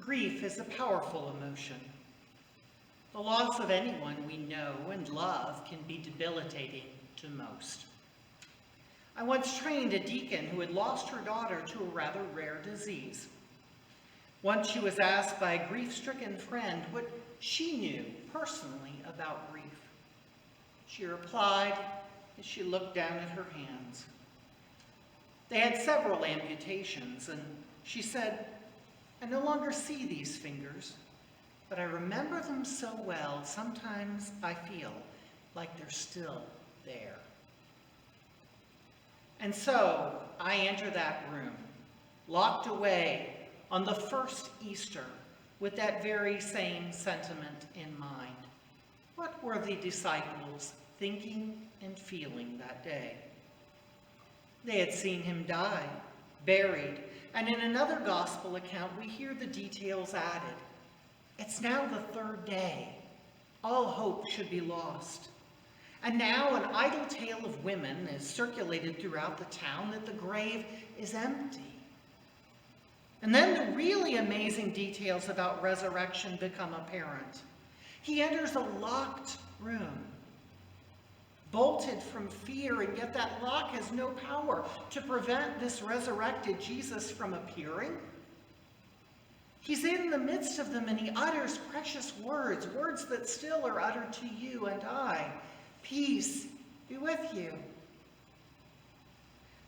Grief is a powerful emotion. The loss of anyone we know and love can be debilitating to most. I once trained a deacon who had lost her daughter to a rather rare disease. Once she was asked by a grief-stricken friend what she knew personally about grief. She replied as she looked down at her hands. They had several amputations, and she said, "I no longer see these fingers, but I remember them so well, sometimes I feel like they're still there." And so I enter that room, locked away on the first Easter with that very same sentiment in mind. What were the disciples thinking and feeling that day? They had seen him die, buried, and in another gospel account we hear the details added. It's now the third day. All hope should be lost. And now an idle tale of women is circulated throughout the town that the grave is empty. And then the really amazing details about resurrection become apparent. He enters a locked room, bolted from fear, and yet that lock has no power to prevent this resurrected Jesus from appearing. He's in the midst of them and he utters precious words, words that still are uttered to you and I. Peace be with you.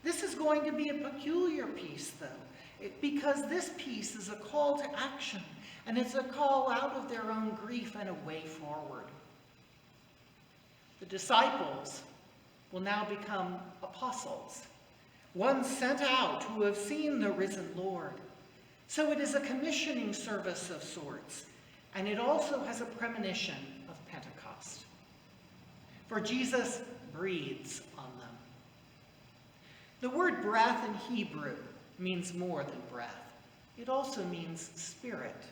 This is going to be a peculiar peace, though, because this peace is a call to action, and it's a call out of their own grief and a way forward. The disciples will now become apostles, ones sent out who have seen the risen Lord. So it is a commissioning service of sorts, and it also has a premonition of Pentecost. For Jesus breathes on them. The word breath in Hebrew means more than breath. It also means spirit.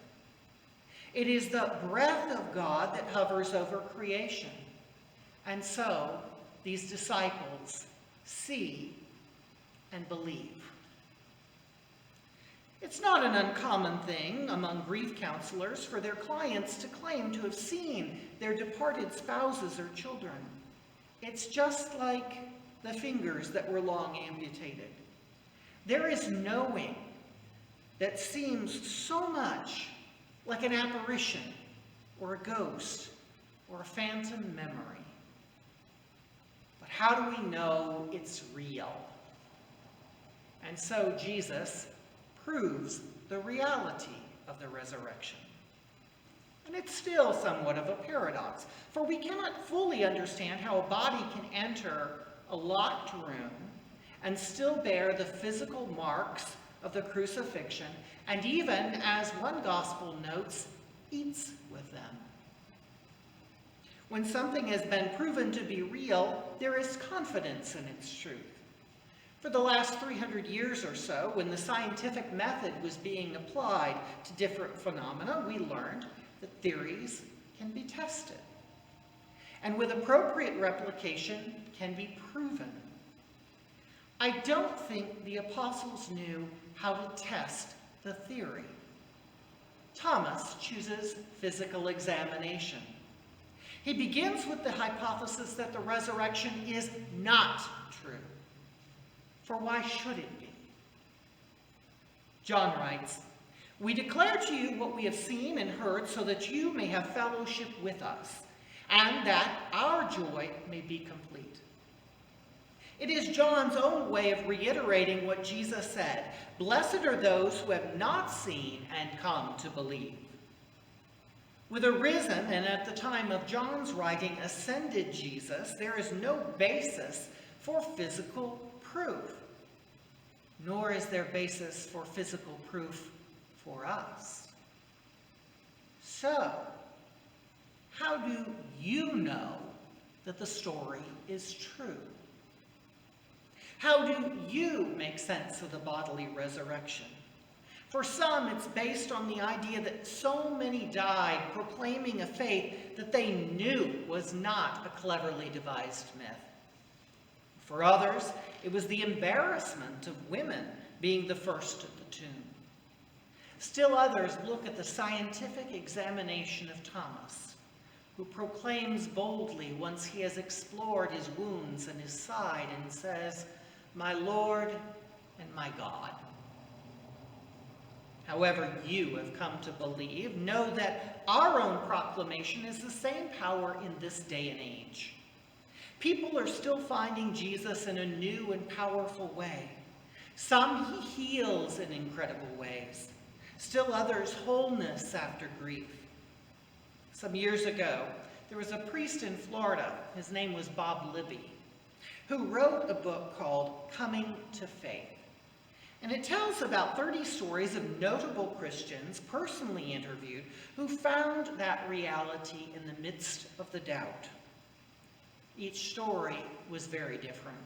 It is the breath of God that hovers over creation. And so these disciples see and believe. It's not an uncommon thing among grief counselors for their clients to claim to have seen their departed spouses or children. It's just like the fingers that were long amputated. There is knowing that seems so much like an apparition or a ghost or a phantom memory. But how do we know it's real? And so Jesus proves the reality of the resurrection. And it's still somewhat of a paradox, for we cannot fully understand how a body can enter a locked room and still bear the physical marks of the crucifixion, and even, as one gospel notes, eats with them. When something has been proven to be real, there is confidence in its truth. For the last 300 years or so, when the scientific method was being applied to different phenomena, we learned that theories can be tested, and with appropriate replication can be proven. I don't think the apostles knew how to test the theory. Thomas chooses physical examination. He begins with the hypothesis that the resurrection is not true. For why should it be? John writes, "We declare to you what we have seen and heard so that you may have fellowship with us, and that our joy may be complete." It is John's own way of reiterating what Jesus said, "Blessed are those who have not seen and come to believe." With a risen and at the time of John's writing ascended Jesus, there is no basis for physical proof, nor is there basis for physical proof for us. So, how do you know that the story is true? How do you make sense of the bodily resurrection? For some, it's based on the idea that so many died proclaiming a faith that they knew was not a cleverly devised myth. For others, it was the embarrassment of women being the first at the tomb. Still others look at the scientific examination of Thomas, who proclaims boldly once he has explored his wounds and his side and says, "My Lord and my God." However you have come to believe, know that our own proclamation has the same power in this day and age. People are still finding Jesus in a new and powerful way. Some he heals in incredible ways. Still others wholeness after grief. Some years ago, there was a priest in Florida, his name was Bob Libby, who wrote a book called Coming to Faith. And it tells about 30 stories of notable Christians, personally interviewed, who found that reality in the midst of the doubt. Each story was very different,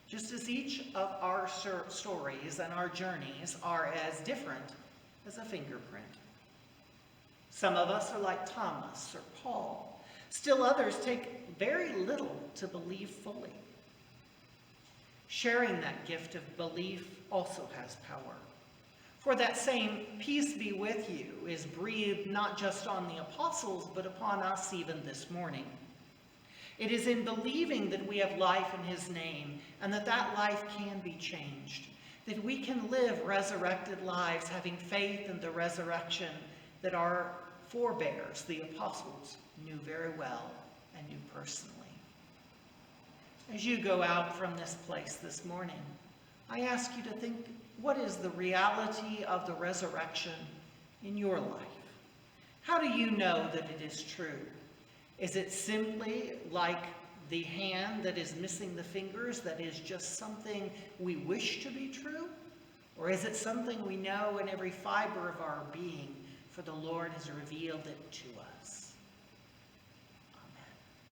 just as each of our stories and our journeys are as different as a fingerprint. Some of us are like Thomas or Paul. Still others take very little to believe fully. Sharing that gift of belief also has power. For that same "peace be with you" is breathed not just on the apostles, but upon us even this morning. It is in believing that we have life in his name, and that that life can be changed, that we can live resurrected lives, having faith in the resurrection that our forebears, the apostles, knew very well and knew personally. As you go out from this place this morning, I ask you to think, what is the reality of the resurrection in your life? How do you know that it is true? Is it simply like the hand that is missing the fingers, that is just something we wish to be true? Or is it something we know in every fiber of our being, for the Lord has revealed it to us?